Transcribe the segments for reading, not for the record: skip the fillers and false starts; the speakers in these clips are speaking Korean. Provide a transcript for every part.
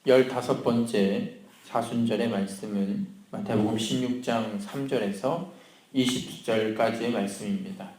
15번째 사순절의 말씀은 마태복음 16장 3절에서 20절까지의 말씀입니다.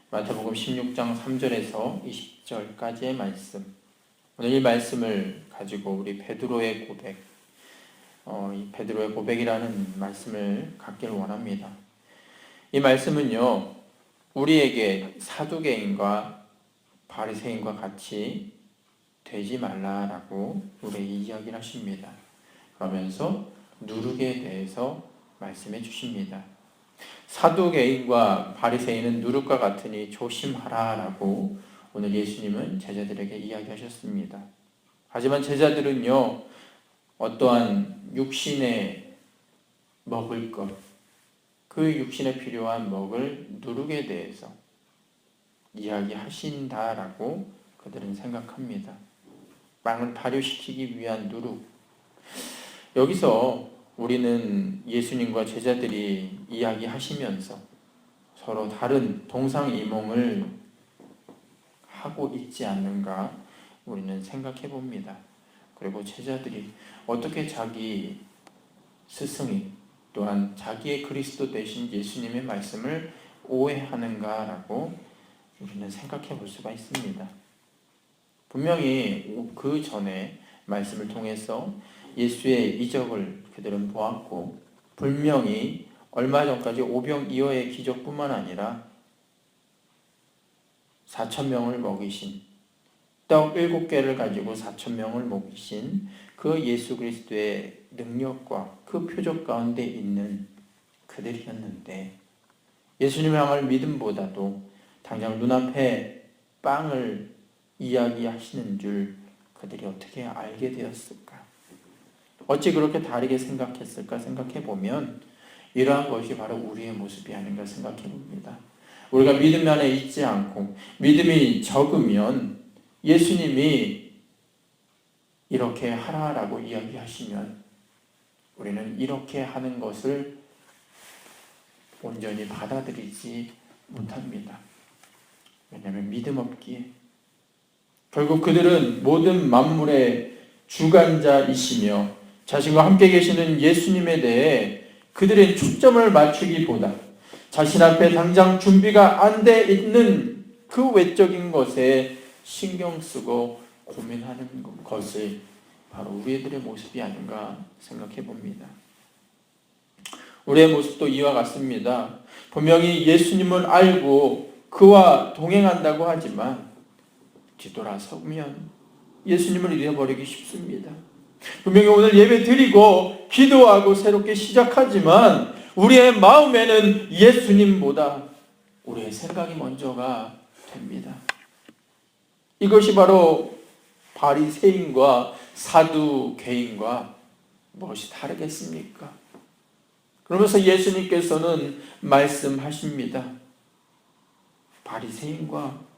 마태복음 16장 3절에서 20절까지의 말씀. 오늘 이 말씀을 가지고 우리 베드로의 고백, 이 베드로의 고백이라는 말씀을 갖기를 원합니다. 이 말씀은요, 우리에게 사두개인과 바리새인과 같이 되지 말라라고 우리에게 이야기를 하십니다. 그러면서 누룩에 대해서 말씀해 주십니다. 사두개인과 바리새인은 누룩과 같으니 조심하라라고 오늘 예수님은 제자들에게 이야기하셨습니다. 하지만 제자들은요, 어떠한 육신에 먹을 것, 그 육신에 필요한 먹을 누룩에 대해서 이야기하신다라고 그들은 생각합니다. 빵을 발효시키기 위한 누룩. 여기서 우리는 예수님과 제자들이 이야기하시면서 서로 다른 동상이몽을 하고 있지 않는가 우리는 생각해 봅니다. 그리고 제자들이 어떻게 자기 스승이 또한 자기의 그리스도 되신 예수님의 말씀을 오해하는가라고 우리는 생각해 볼 수가 있습니다. 분명히 그 전에 말씀을 통해서 예수의 이적을 그들은 보았고, 분명히 얼마 전까지 오병이어의 기적뿐만 아니라 4,000명을 먹이신, 떡 7개를 가지고 4,000명을 먹이신 그 예수 그리스도의 능력과 그 표적 가운데 있는 그들이었는데, 예수님을 향할 믿음보다도 당장 눈앞에 빵을 이야기하시는 줄 그들이 어떻게 알게 되었을까? 어찌 그렇게 다르게 생각했을까 생각해 보면 이러한 것이 바로 우리의 모습이 아닌가 생각해 봅니다. 우리가 믿음 안에 있지 않고 믿음이 적으면 예수님이 이렇게 하라라고 이야기하시면 우리는 이렇게 하는 것을 온전히 받아들이지 못합니다. 왜냐하면 믿음 없기에. 결국 그들은 모든 만물의 주관자이시며 자신과 함께 계시는 예수님에 대해 그들의 초점을 맞추기보다 자신 앞에 당장 준비가 안 돼 있는 그 외적인 것에 신경 쓰고 고민하는 것이 바로 우리들의 모습이 아닌가 생각해 봅니다. 우리의 모습도 이와 같습니다. 분명히 예수님을 알고 그와 동행한다고 하지만 뒤돌아서면 예수님을 잃어버리기 쉽습니다. 분명히 오늘 예배 드리고 기도하고 새롭게 시작하지만 우리의 마음에는 예수님보다 우리의 생각이 먼저가 됩니다. 이것이 바로 바리새인과 사두개인과 무엇이 다르겠습니까? 그러면서 예수님께서는 말씀하십니다. 바리새인과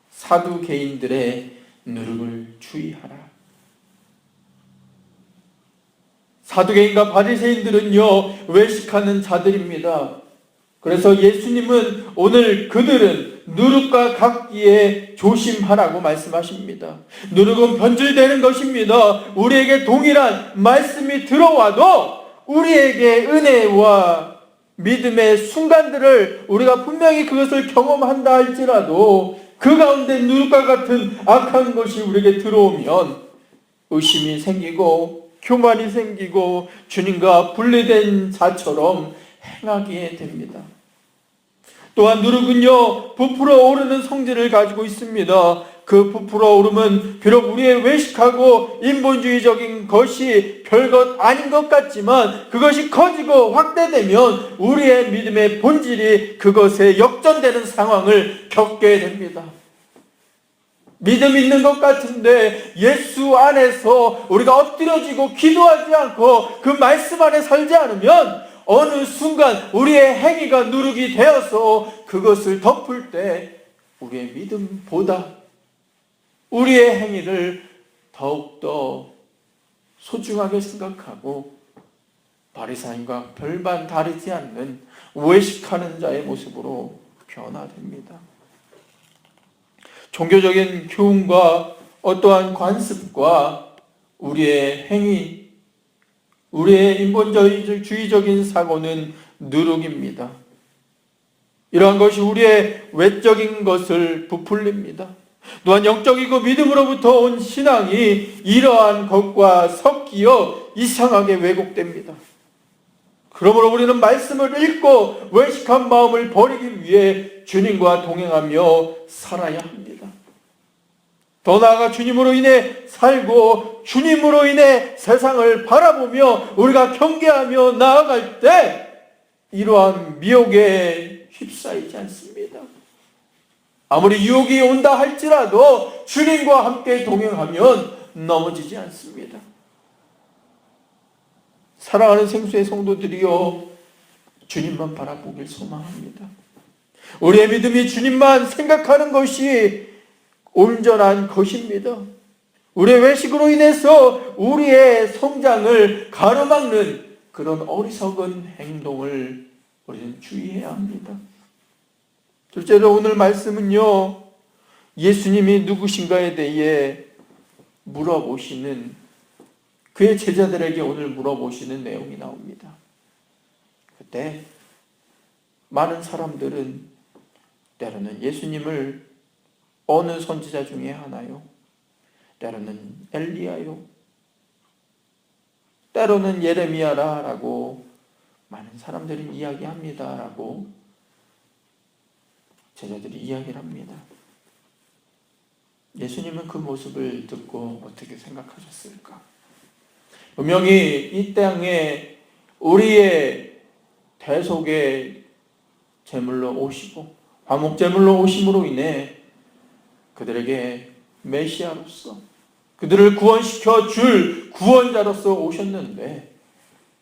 사두개인들의 누룩을 주의하라. 사두개인과 바리새인들은요, 외식하는 자들입니다. 그래서 예수님은 오늘 그들은 누룩과 같기에 조심하라고 말씀하십니다. 누룩은 변질되는 것입니다. 우리에게 동일한 말씀이 들어와도 우리에게 은혜와 믿음의 순간들을 우리가 분명히 그것을 경험한다 할지라도 그 가운데 누룩과 같은 악한 것이 우리에게 들어오면 의심이 생기고 교만이 생기고 주님과 분리된 자처럼 행하게 됩니다. 또한 누룩은요, 부풀어 오르는 성질을 가지고 있습니다. 그 부풀어 오름은 비록 우리의 외식하고 인본주의적인 것이 별것 아닌 것 같지만 그것이 커지고 확대되면 우리의 믿음의 본질이 그것에 역전되는 상황을 겪게 됩니다. 믿음 있는 것 같은데 예수 안에서 우리가 엎드려지고 기도하지 않고 그 말씀 안에 살지 않으면 어느 순간 우리의 행위가 누룩이 되어서 그것을 덮을 때 우리의 믿음보다 우리의 행위를 더욱더 소중하게 생각하고 바리새인과 별반 다르지 않는 외식하는 자의 모습으로 변화됩니다. 종교적인 교훈과 어떠한 관습과 우리의 행위, 우리의 인본주의적인 사고는 누룩입니다. 이러한 것이 우리의 외적인 것을 부풀립니다. 또한 영적이고 믿음으로부터 온 신앙이 이러한 것과 섞여 이상하게 왜곡됩니다. 그러므로 우리는 말씀을 읽고 외식한 마음을 버리기 위해 주님과 동행하며 살아야 합니다. 더 나아가 주님으로 인해 살고 주님으로 인해 세상을 바라보며 우리가 경계하며 나아갈 때 이러한 미혹에 휩싸이지 않습니다. 아무리 유혹이 온다 할지라도 주님과 함께 동행하면 넘어지지 않습니다. 사랑하는 생수의 성도들이여, 주님만 바라보길 소망합니다. 우리의 믿음이 주님만 생각하는 것이 온전한 것입니다. 우리의 외식으로 인해서 우리의 성장을 가로막는 그런 어리석은 행동을 우리는 주의해야 합니다. 둘째로 오늘 말씀은요, 예수님이 누구신가에 대해 물어보시는, 그의 제자들에게 오늘 물어보시는 내용이 나옵니다. 그때 많은 사람들은 때로는 예수님을 어느 선지자 중에 하나요? 때로는 엘리야요? 때로는 예레미야라고 많은 사람들이 이야기합니다라고 제자들이 이야기를 합니다. 예수님은 그 모습을 듣고 어떻게 생각하셨을까? 분명히 이 땅에 우리의 대속의 제물로 오시고 화목 제물로 오심으로 인해 그들에게 메시아로서 그들을 구원시켜 줄 구원자로서 오셨는데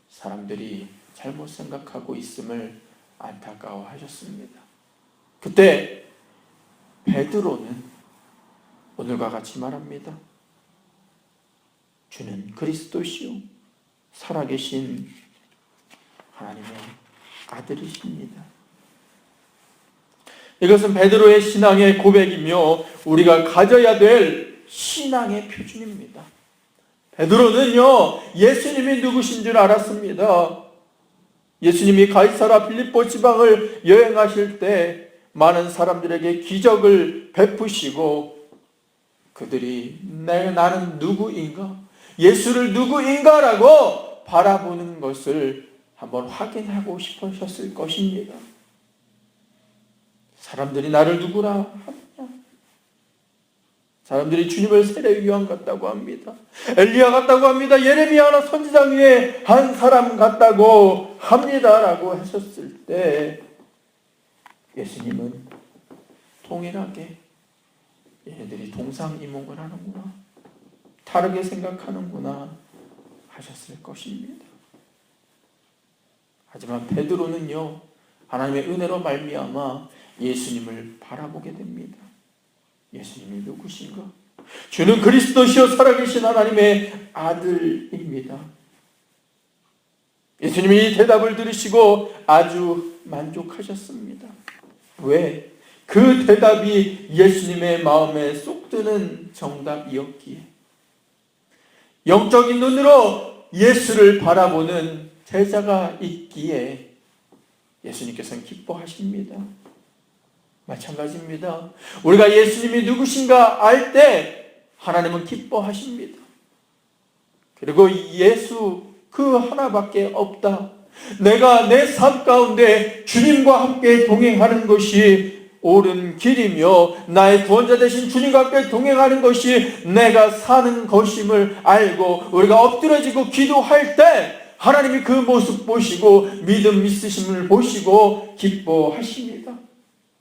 사람들이 잘못 생각하고 있음을 안타까워하셨습니다. 그때 베드로는 오늘과 같이 말합니다. 주는 그리스도시요 살아계신 하나님의 아들이십니다. 이것은 베드로의 신앙의 고백이며 우리가 가져야 될 신앙의 표준입니다. 베드로는요, 예수님이 누구신 줄 알았습니다. 예수님이 가이사라 빌립보 지방을 여행하실 때 많은 사람들에게 기적을 베푸시고 그들이 나는 누구인가? 예수를 누구인가라고 바라보는 것을 한번 확인하고 싶으셨을 것입니다. 사람들이 나를 누구라 하느냐? 사람들이 주님을 세례 요한 같다고 합니다. 엘리야 같다고 합니다. 예레미야나 선지자 위에 한 사람 같다고 합니다라고 하셨을 때 예수님은 동일하게 얘네들이 동상이몽을 하는구나, 다르게 생각하는구나 하셨을 것입니다. 하지만 베드로는요, 하나님의 은혜로 말미암아 예수님을 바라보게 됩니다. 예수님이 누구신가? 주는 그리스도시요 살아계신 하나님의 아들입니다. 예수님이 이 대답을 들으시고 아주 만족하셨습니다. 왜? 그 대답이 예수님의 마음에 쏙 드는 정답이었기에, 영적인 눈으로 예수를 바라보는 제자가 있기에 예수님께서는 기뻐하십니다. 마찬가지입니다. 우리가 예수님이 누구신가 알 때 하나님은 기뻐하십니다. 그리고 예수 그 하나밖에 없다. 내가 내 삶 가운데 주님과 함께 동행하는 것이 옳은 길이며 나의 구원자 되신 주님과 함께 동행하는 것이 내가 사는 것임을 알고 우리가 엎드려지고 기도할 때 하나님이 그 모습 보시고 믿음 있으심을 보시고 기뻐하십니다.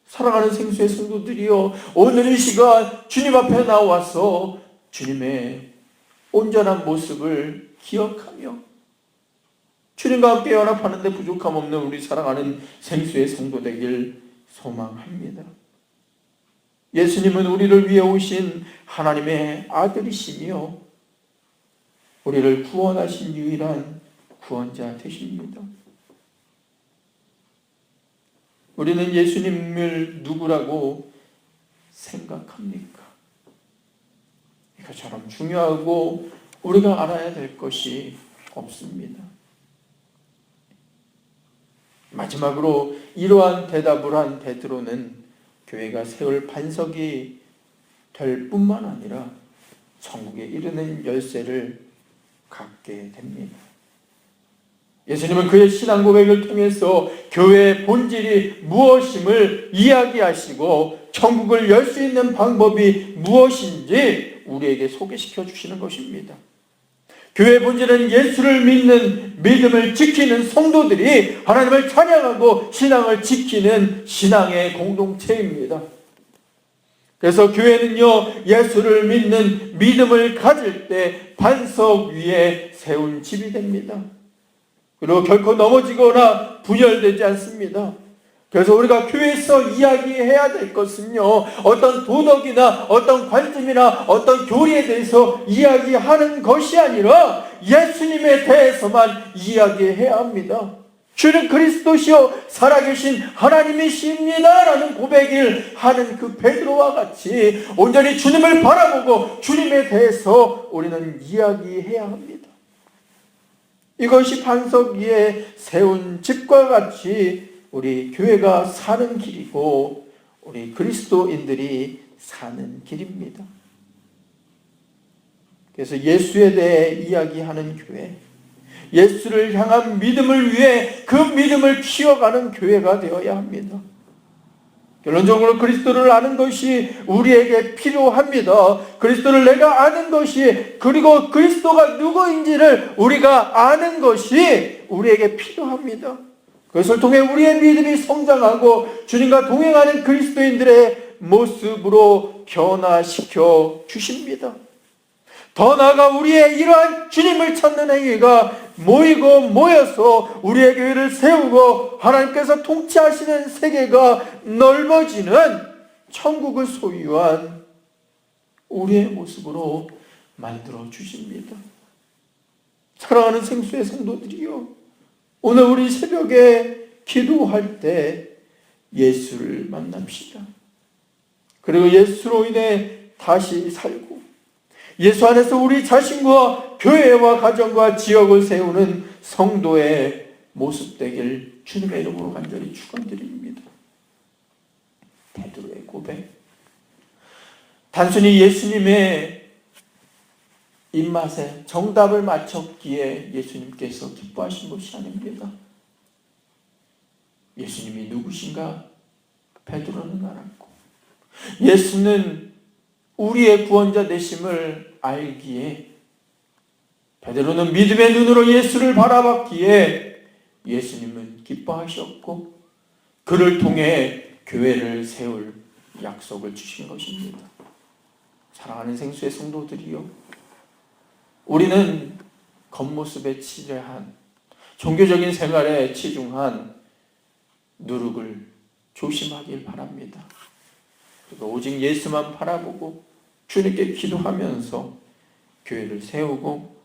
사랑하는 생수의 성도들이여, 오늘 이 시간 주님 앞에 나와서 주님의 온전한 모습을 기억하며 주님과 함께 연합하는 데 부족함 없는 우리 사랑하는 생수의 성도 되길 소망합니다. 예수님은 우리를 위해 오신 하나님의 아들이시며 우리를 구원하신 유일한 구원자 되십니다. 우리는 예수님을 누구라고 생각합니까? 이것처럼 중요하고 우리가 알아야 될 것이 없습니다. 마지막으로 이러한 대답을 한 베드로는 교회가 세울 반석이 될 뿐만 아니라 천국에 이르는 열쇠를 갖게 됩니다. 예수님은 그의 신앙 고백을 통해서 교회의 본질이 무엇임을 이야기하시고 천국을 열 수 있는 방법이 무엇인지 우리에게 소개시켜 주시는 것입니다. 교회의 본질은 예수를 믿는 믿음을 지키는 성도들이 하나님을 찬양하고 신앙을 지키는 신앙의 공동체입니다. 그래서 교회는요, 예수를 믿는 믿음을 가질 때 반석 위에 세운 집이 됩니다. 그리고 결코 넘어지거나 분열되지 않습니다. 그래서 우리가 교회에서 이야기해야 될 것은요, 어떤 도덕이나 어떤 관점이나 어떤 교리에 대해서 이야기하는 것이 아니라 예수님에 대해서만 이야기해야 합니다. 주는 그리스도시요 살아계신 하나님이십니다 라는 고백을 하는 그 베드로와 같이 온전히 주님을 바라보고 주님에 대해서 우리는 이야기해야 합니다. 이것이 반석 위에 세운 집과 같이 우리 교회가 사는 길이고 우리 그리스도인들이 사는 길입니다. 그래서 예수에 대해 이야기하는 교회, 예수를 향한 믿음을 위해 그 믿음을 키워가는 교회가 되어야 합니다. 결론적으로 그리스도를 아는 것이 우리에게 필요합니다. 그리스도를 내가 아는 것이, 그리고 그리스도가 누구인지를 우리가 아는 것이 우리에게 필요합니다. 그것을 통해 우리의 믿음이 성장하고 주님과 동행하는 그리스도인들의 모습으로 변화시켜 주십니다. 더 나아가 우리의 이러한 주님을 찾는 행위가 모여서 우리의 교회를 세우고 하나님께서 통치하시는 세계가 넓어지는 천국을 소유한 우리의 모습으로 만들어 주십니다. 사랑하는 생수의 성도들이요, 오늘 우리 새벽에 기도할 때 예수를 만납시다. 그리고 예수로 인해 다시 살고 예수 안에서 우리 자신과 교회와 가정과 지역을 세우는 성도의 모습 되길 주님의 이름으로 간절히 축원드립니다. 베드로의 고백, 단순히 예수님의 입맛에 정답을 맞췄기에 예수님께서 기뻐하신 것이 아닙니다. 예수님이 누구신가 베드로는 알았고, 예수는 우리의 구원자 되심을 알기에 베드로는 믿음의 눈으로 예수를 바라봤기에 예수님은 기뻐하셨고 그를 통해 교회를 세울 약속을 주신 것입니다. 사랑하는 생수의 성도들이요, 우리는 겉모습에 치중한 종교적인 생활에 치중한 누룩을 조심하길 바랍니다. 그리고 오직 예수만 바라보고 주님께 기도하면서 교회를 세우고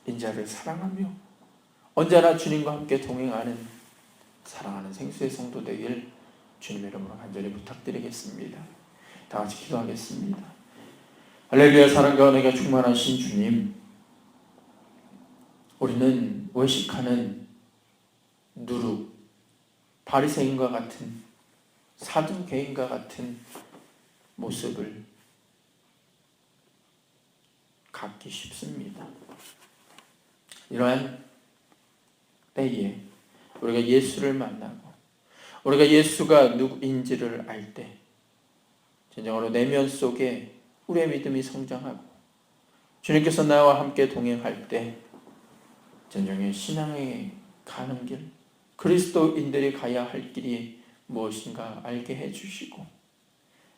인자를 사랑하며 언제나 주님과 함께 동행하는 사랑하는 생수의 성도 되길 주님의 이름으로 간절히 부탁드리겠습니다. 다 같이 기도하겠습니다. 할렐루야. 사랑과 은혜가 충만하신 주님, 우리는 외식하는 누룩, 바리새인과 같은 사두개인과 같은 모습을 갖기 쉽습니다. 이러한 때에 우리가 예수를 만나고 우리가 예수가 누구인지를 알 때 진정으로 내면 속에 우리의 믿음이 성장하고 주님께서 나와 함께 동행할 때 진정의 신앙에 가는 길, 그리스도인들이 가야 할 길이 무엇인가 알게 해주시고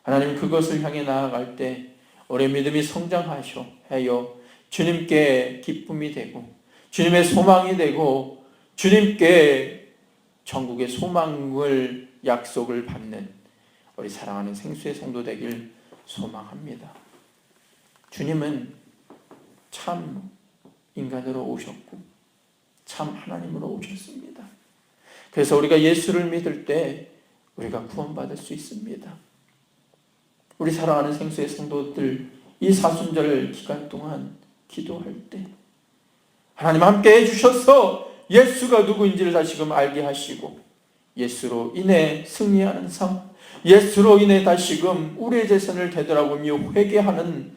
하나님 그것을 향해 나아갈 때 우리의 믿음이 성장하셔 하여 주님께 기쁨이 되고 주님의 소망이 되고 주님께 천국의 소망을 약속을 받는 우리 사랑하는 생수의 성도 되길 소망합니다. 주님은 참 인간으로 오셨고 참 하나님으로 오셨습니다. 그래서 우리가 예수를 믿을 때 우리가 구원받을 수 있습니다. 우리 사랑하는 생수의 성도들 이 사순절 기간 동안 기도할 때 하나님 함께 해주셔서 예수가 누구인지를 다시금 알게 하시고 예수로 인해 승리하는 삶, 예수로 인해 다시금 우리의 재산을 되돌아보며 회개하는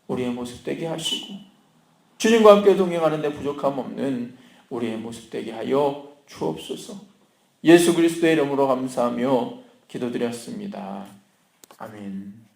우리의 모습 되게 하시고 주님과 함께 동행하는 데 부족함 없는 우리의 모습 되게 하여 주옵소서. 예수 그리스도의 이름으로 감사하며 기도드렸습니다. 아멘.